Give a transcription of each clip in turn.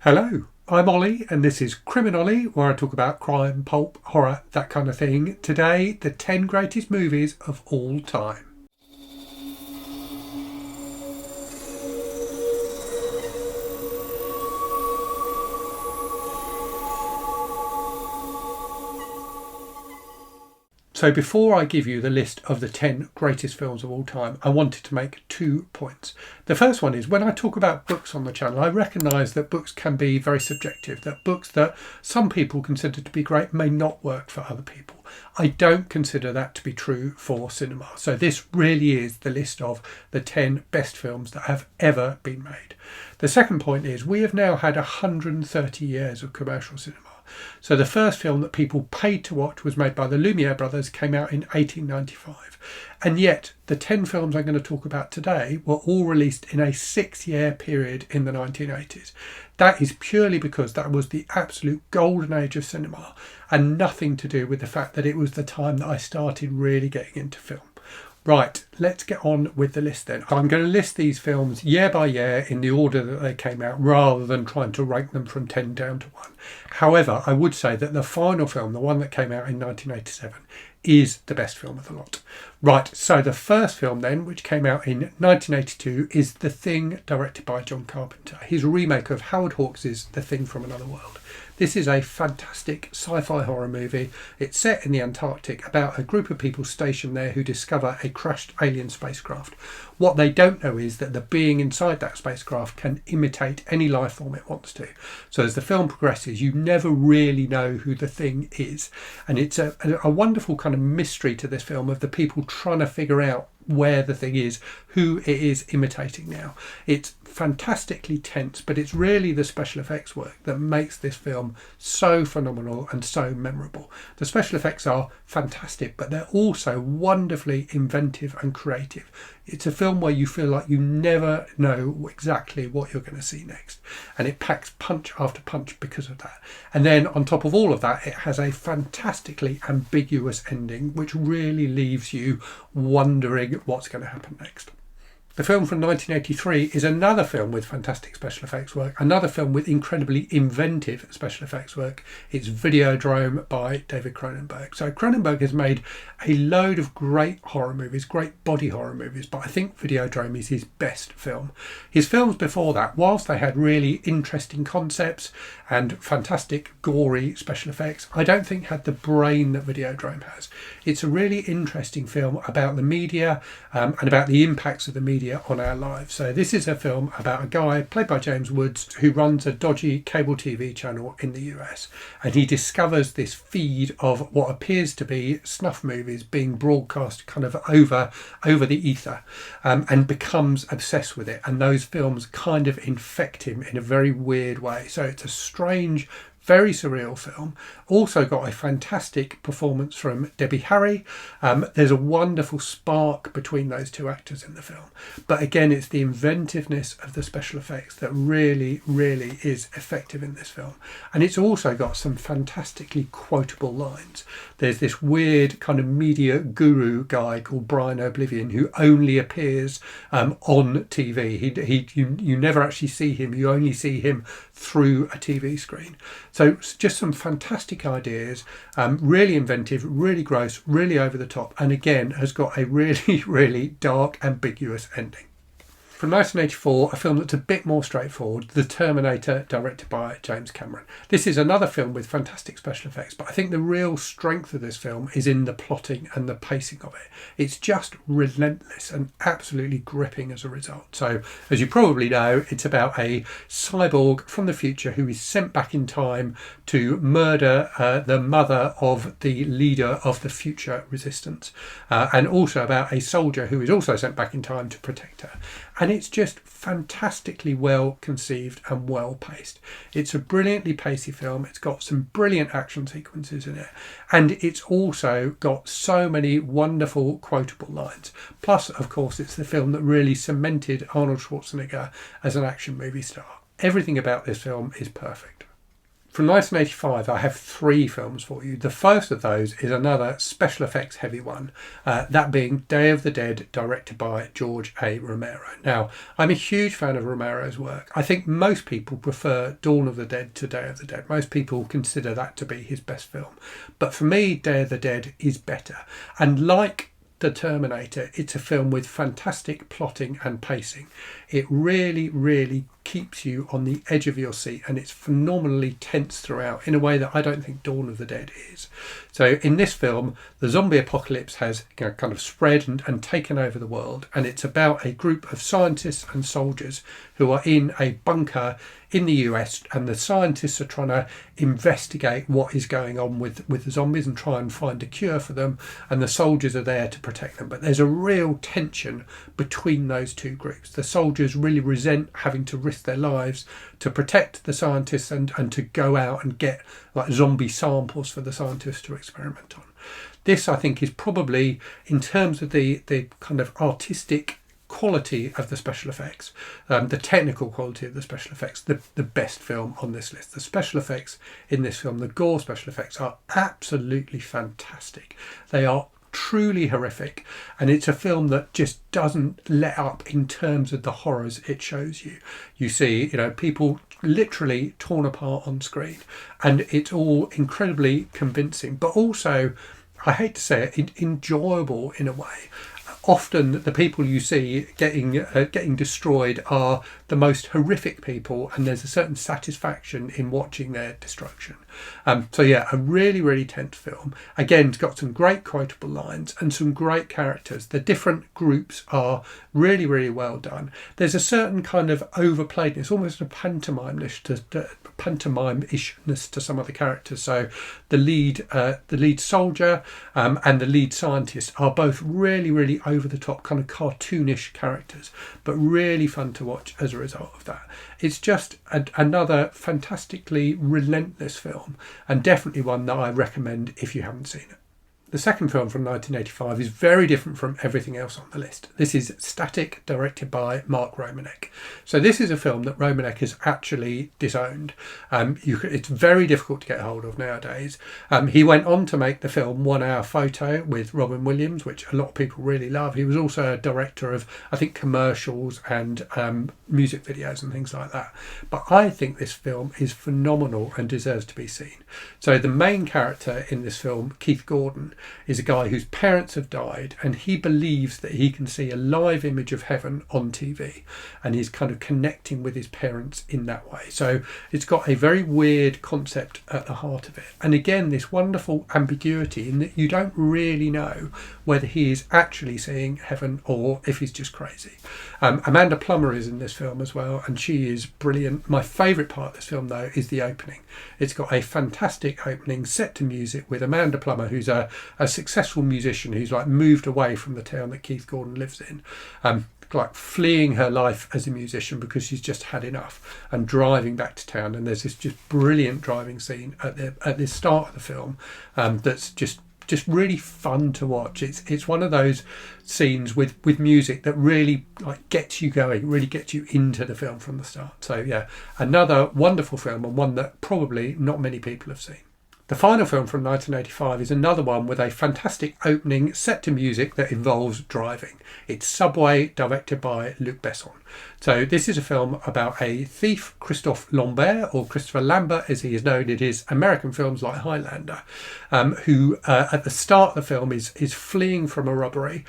Hello, I'm Ollie and this is CriminOlly, where I talk about crime, pulp, horror, that kind of thing. Today, the 10 greatest movies of all time. So before I give you the list of the 10 greatest films of all time, I wanted to make 2 points. The first one is when I talk about books on the channel, I recognise that books can be very subjective, that books that some people consider to be great may not work for other people. I don't consider that to be true for cinema. So this really is the list of the 10 best films that have ever been made. The second point is we have now had 130 years of commercial cinema. So the first film that people paid to watch was made by the Lumiere brothers, came out in 1895. And yet the 10 films I'm going to talk about today were all released in a 6-year period in the 1980s. That is purely because that was the absolute golden age of cinema and nothing to do with the fact that it was the time that I started really getting into film. Right, let's get on with the list then. I'm going to list these films year by year in the order that they came out rather than trying to rank them from 10 down to 1. However, I would say that the final film, the one that came out in 1987, is the best film of the lot. Right, so the first film then, which came out in 1982, is The Thing, directed by John Carpenter. His remake of Howard Hawks' The Thing from Another World. This is a fantastic sci-fi horror movie. It's set in the Antarctic about a group of people stationed there who discover a crashed alien spacecraft. What they don't know is that the being inside that spacecraft can imitate any life form it wants to. So as the film progresses, you never really know who the thing is. And it's a wonderful kind of mystery to this film of the people trying to figure out where the thing is, who it is imitating now. It's fantastically tense, but it's really the special effects work that makes this film so phenomenal and so memorable. The special effects are fantastic, but they're also wonderfully inventive and creative. It's a film where you feel like you never know exactly what you're going to see next, and it packs punch after punch because of that. And then on top of all of that, it has a fantastically ambiguous ending which really leaves you wondering what's going to happen next. The film from 1983 is another film with fantastic special effects work, another film with incredibly inventive special effects work. It's Videodrome by David Cronenberg. So Cronenberg has made a load of great horror movies, great body horror movies, but I think Videodrome is his best film. His films before that, whilst they had really interesting concepts and fantastic gory special effects, I don't think had the brain that Videodrome has. It's a really interesting film about the media and about the impacts of the media on our lives. So this is a film about a guy played by James Woods who runs a dodgy cable TV channel in the US, and he discovers this feed of what appears to be snuff movies being broadcast kind of over the ether, and becomes obsessed with it, and those films kind of infect him in a very weird way. So it's a strange, very surreal film. Also got a fantastic performance from Debbie Harry. There's a wonderful spark between those two actors in the film. But again, it's the inventiveness of the special effects that really, really is effective in this film. And it's also got some fantastically quotable lines. There's this weird kind of media guru guy called Brian Oblivion who only appears on TV. You never actually see him. You only see him through a TV screen. So just some fantastic ideas, really inventive, really gross, really over the top, and again has got a really, really dark, ambiguous ending. From 1984, a film that's a bit more straightforward, The Terminator, directed by James Cameron. This is another film with fantastic special effects, but I think the real strength of this film is in the plotting and the pacing of it. It's just relentless and absolutely gripping as a result. So, as you probably know, it's about a cyborg from the future who is sent back in time to murder the mother of the leader of the future resistance, and also about a soldier who is also sent back in time to protect her. And it's just fantastically well conceived and well paced. It's a brilliantly pacey film. It's got some brilliant action sequences in it. And it's also got so many wonderful quotable lines. Plus, of course, it's the film that really cemented Arnold Schwarzenegger as an action movie star. Everything about this film is perfect. From 1985, I have 3 films for you. The first of those is another special effects heavy one, that being Day of the Dead, directed by George A. Romero. Now, I'm a huge fan of Romero's work. I think most people prefer Dawn of the Dead to Day of the Dead. Most people consider that to be his best film. But for me, Day of the Dead is better. And like The Terminator, it's a film with fantastic plotting and pacing. It really, really keeps you on the edge of your seat, and it's phenomenally tense throughout in a way that I don't think Dawn of the Dead is. So in this film, the zombie apocalypse has kind of spread and taken over the world, and it's about a group of scientists and soldiers who are in a bunker in the US, and the scientists are trying to investigate what is going on with the zombies and try and find a cure for them, and the soldiers are there to protect them. But there's a real tension between those two groups. The soldiers really resent having to risk their lives to protect the scientists and to go out and get like zombie samples for the scientists to experiment on. This, I think, is probably, in terms of the kind of artistic quality of the special effects, the technical quality of the special effects, the best film on this list. The special effects in this film, the gore special effects, are absolutely fantastic. They are truly horrific, and it's a film that just doesn't let up in terms of the horrors it shows you. You see, people literally torn apart on screen, and it's all incredibly convincing, but also, I hate to say it, enjoyable in a way. Often the people you see getting destroyed are the most horrific people, and there's a certain satisfaction in watching their destruction. So yeah, a really, really tense film. Again, it's got some great quotable lines and some great characters. The different groups are really, really well done. There's a certain kind of overplayedness, almost a pantomime-ishness to some of the characters. So the lead soldier and the lead scientist are both really, really over the top, kind of cartoonish characters, but really fun to watch as a result of that. It's just another fantastically relentless film, and definitely one that I recommend if you haven't seen it. The second film from 1985 is very different from everything else on the list. This is Static, directed by Mark Romanek. So this is a film that Romanek has actually disowned. It's very difficult to get hold of nowadays. He went on to make the film 1 Hour Photo with Robin Williams, which a lot of people really love. He was also a director of, I think, commercials and music videos and things like that. But I think this film is phenomenal and deserves to be seen. So the main character in this film, Keith Gordon, is a guy whose parents have died, and he believes that he can see a live image of heaven on TV, and he's kind of connecting with his parents in that way. So it's got a very weird concept at the heart of it, and again this wonderful ambiguity in that you don't really know whether he is actually seeing heaven or if he's just crazy. Amanda Plummer is in this film as well, and she is brilliant. My favourite part of this film though is the opening. It's got a fantastic opening set to music with Amanda Plummer, who's a successful musician who's like moved away from the town that Keith Gordon lives in, like fleeing her life as a musician because she's just had enough, and driving back to town. And there's this just brilliant driving scene at the start of the film that's just really fun to watch. It's one of those scenes with music that really like gets you going, really gets you into the film from the start. So yeah, another wonderful film, and one that probably not many people have seen. The final film from 1985 is another one with a fantastic opening set to music that involves driving. It's Subway, directed by Luc Besson. So this is a film about a thief, Christophe Lambert, or Christopher Lambert as he is known in his American films like Highlander, who at the start of the film is fleeing from a robbery.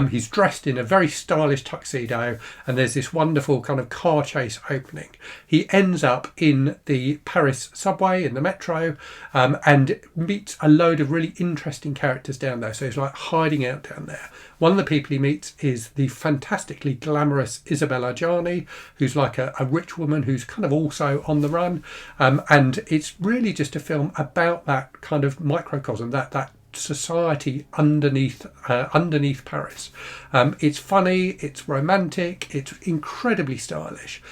He's dressed in a very stylish tuxedo, and there's this wonderful kind of car chase opening. He ends up in the Paris subway, in the metro, and meets a load of really interesting characters down there. So he's like hiding out down there. One of the people he meets is the fantastically glamorous Isabella Gianni, who's like a rich woman who's kind of also on the run. And it's really just a film about that kind of microcosm, that society underneath Paris. It's funny, it's romantic, it's incredibly stylish.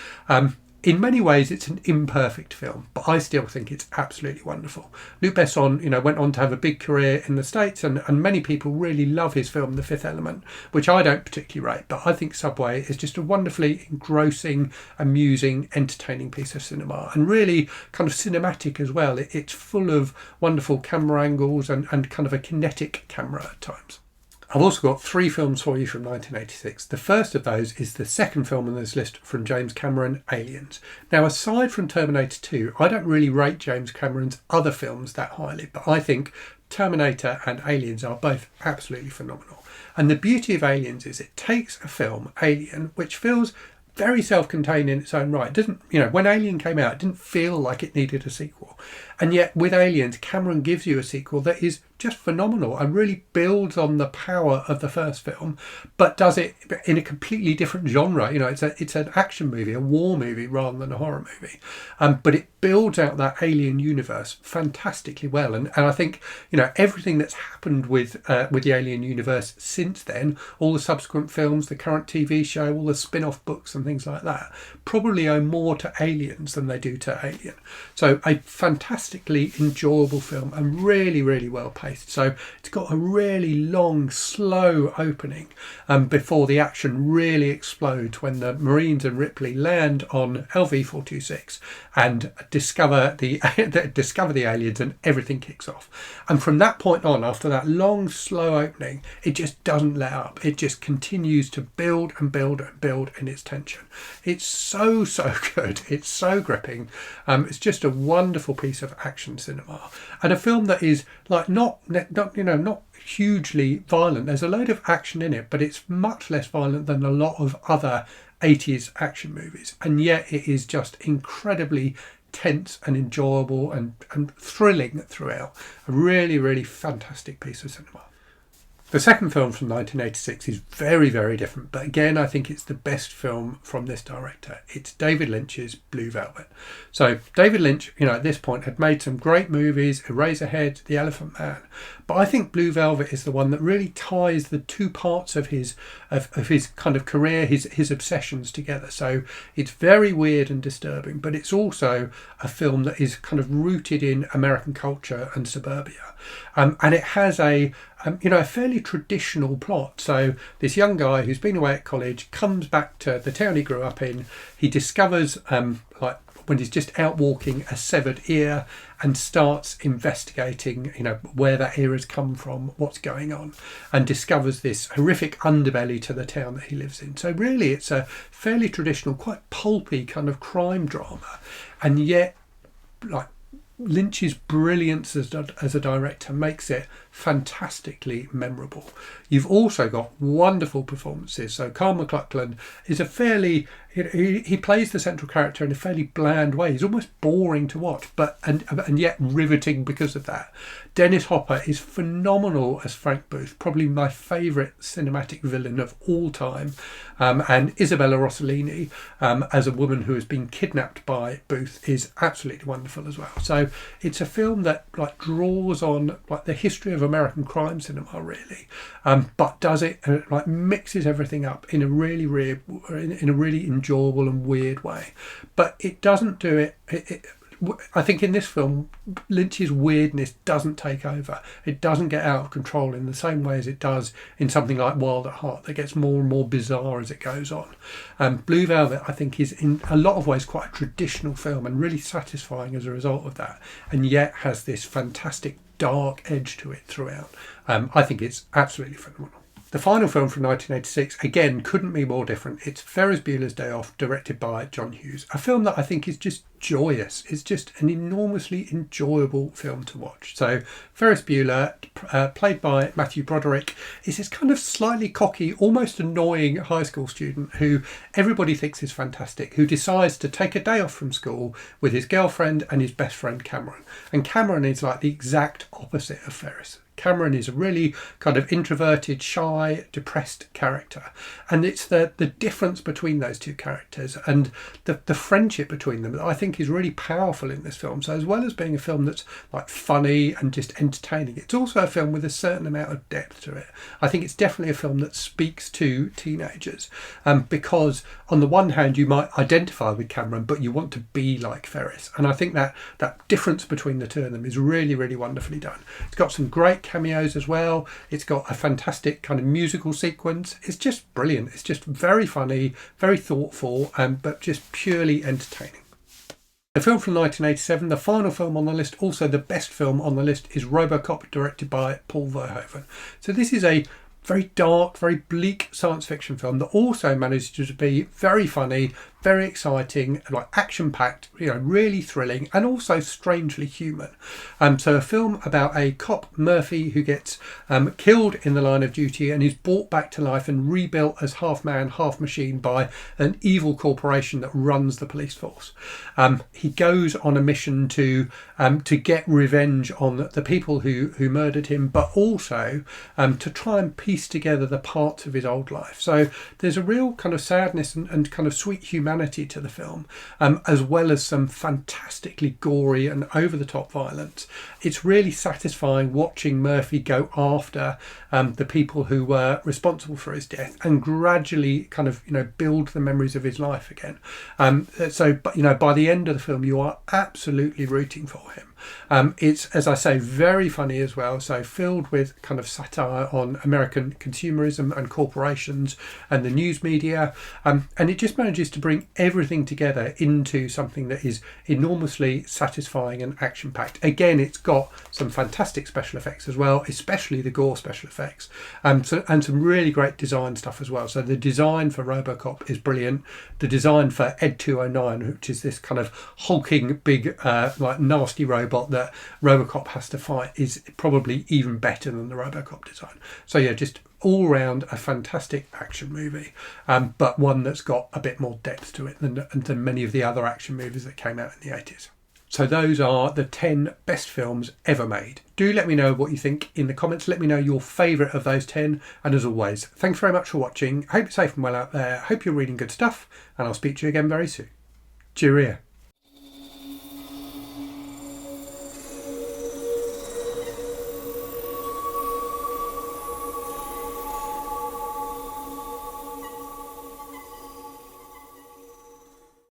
In many ways, it's an imperfect film, but I still think it's absolutely wonderful. Luc Besson, went on to have a big career in the States, and many people really love his film, The Fifth Element, which I don't particularly rate, but I think Subway is just a wonderfully engrossing, amusing, entertaining piece of cinema, and really kind of cinematic as well. It's full of wonderful camera angles and kind of a kinetic camera at times. I've also got 3 films for you from 1986. The first of those is the second film on this list from James Cameron, Aliens. Now, aside from Terminator 2, I don't really rate James Cameron's other films that highly, but I think Terminator and Aliens are both absolutely phenomenal. And the beauty of Aliens is it takes a film, Alien, which feels very self-contained in its own right. It doesn't, when Alien came out, it didn't feel like it needed a sequel. And yet with Aliens, Cameron gives you a sequel that is just phenomenal and really builds on the power of the first film, but does it in a completely different genre. It's an action movie, a war movie rather than a horror movie. But it builds out that Alien universe fantastically well. And I think, everything that's happened with the Alien universe since then, all the subsequent films, the current TV show, all the spin-off books and things like that, probably owe more to Aliens than they do to Alien. So a fantastically enjoyable film and really, really well paced. So it's got a really long, slow opening before the action really explodes when the Marines and Ripley land on LV-426 and discover the aliens, and everything kicks off. And from that point on, after that long, slow opening, it just doesn't let up. It just continues to build and build and build in its tension. It's so good. It's so gripping. It's just a wonderful piece of action cinema, and a film that is like not hugely violent. There's a load of action in it, but it's much less violent than a lot of other 80s action movies, and yet it is just incredibly tense and enjoyable and thrilling throughout. A really, really fantastic piece of cinema. The second film from 1986 is very, very different, but again, I think it's the best film from this director. It's David Lynch's Blue Velvet. So David Lynch, at this point had made some great movies, Eraserhead, The Elephant Man, but I think Blue Velvet is the one that really ties the two parts of his kind of career, his obsessions together. So it's very weird and disturbing, but it's also a film that is kind of rooted in American culture and suburbia. And it has a fairly traditional plot. So this young guy who's been away at college comes back to the town he grew up in. He discovers, when he's just out walking, a severed ear, and starts investigating, where that ear has come from, what's going on, and discovers this horrific underbelly to the town that he lives in. So really, it's a fairly traditional, quite pulpy kind of crime drama, and yet, Lynch's brilliance as a director makes it fantastically memorable. You've also got wonderful performances. So Carl McLachlan is he plays the central character in a fairly bland way. He's almost boring to watch, but and yet riveting because of that. Dennis Hopper is phenomenal as Frank Booth, probably my favourite cinematic villain of all time. And Isabella Rossellini as a woman who has been kidnapped by Booth is absolutely wonderful as well. So it's a film that draws on the history of American crime cinema really, but does it mixes everything up in a really enjoyable and weird way. But it doesn't do it. I think in this film, Lynch's weirdness doesn't take over. It doesn't get out of control in the same way as it does in something like Wild at Heart, that gets more and more bizarre as it goes on. Blue Velvet, I think, is in a lot of ways quite a traditional film and really satisfying as a result of that, and yet has this fantastic dark edge to it throughout. I think it's absolutely phenomenal. The final film from 1986, again, couldn't be more different. It's Ferris Bueller's Day Off, directed by John Hughes. A film that I think is just joyous. It's just an enormously enjoyable film to watch. So Ferris Bueller, played by Matthew Broderick, is this kind of slightly cocky, almost annoying high school student who everybody thinks is fantastic, who decides to take a day off from school with his girlfriend and his best friend Cameron. And Cameron is like the exact opposite of Ferris. Cameron is a really kind of introverted, shy, depressed character, and it's the difference between those two characters and the friendship between them that I think is really powerful in this film. So as well as being a film that's like funny and just entertaining, it's also a film with a certain amount of depth to it. I think it's definitely a film that speaks to teenagers, because on the one hand you might identify with Cameron, but you want to be like Ferris, and I think that difference between the two of them is really, really wonderfully done. It's got some great cameos as well. It's got a fantastic kind of musical sequence. It's just brilliant. It's just very funny, very thoughtful, but just purely entertaining. The film from 1987, the final film on the list, also the best film on the list, is RoboCop, directed by Paul Verhoeven. So this is a very dark, very bleak science fiction film that also manages to be very funny, very exciting, like action-packed, really thrilling, and also strangely human. So a film about a cop, Murphy, who gets killed in the line of duty and is brought back to life and rebuilt as half man, half machine by an evil corporation that runs the police force. He goes on a mission to get revenge on the people who murdered him, but also to try and piece together the parts of his old life. So there's a real kind of sadness and kind of sweet humanity to the film, as well as some fantastically gory and over-the-top violence. It's really satisfying watching Murphy go after the people who were responsible for his death and gradually kind of build the memories of his life again. But by the end of the film you are absolutely rooting for him. It's, as I say, very funny as well, so filled with kind of satire on American consumerism and corporations and the news media, and it just manages to bring everything together into something that is enormously satisfying and action-packed. Again, it's got some fantastic special effects as well, especially the gore special effects, and some really great design stuff as well. So the design for RoboCop is brilliant. The design for Ed 209, which is this kind of hulking big like nasty robot that RoboCop has to fight, is probably even better than the RoboCop design. So yeah, just all round a fantastic action movie, but one that's got a bit more depth to it than many of the other action movies that came out in the 80s. So those are the 10 best films ever made. Do let me know what you think in the comments. Let me know your favourite of those 10. And as always, thanks very much for watching. Hope you're safe and well out there. Hope you're reading good stuff. And I'll speak to you again very soon. Cheerio.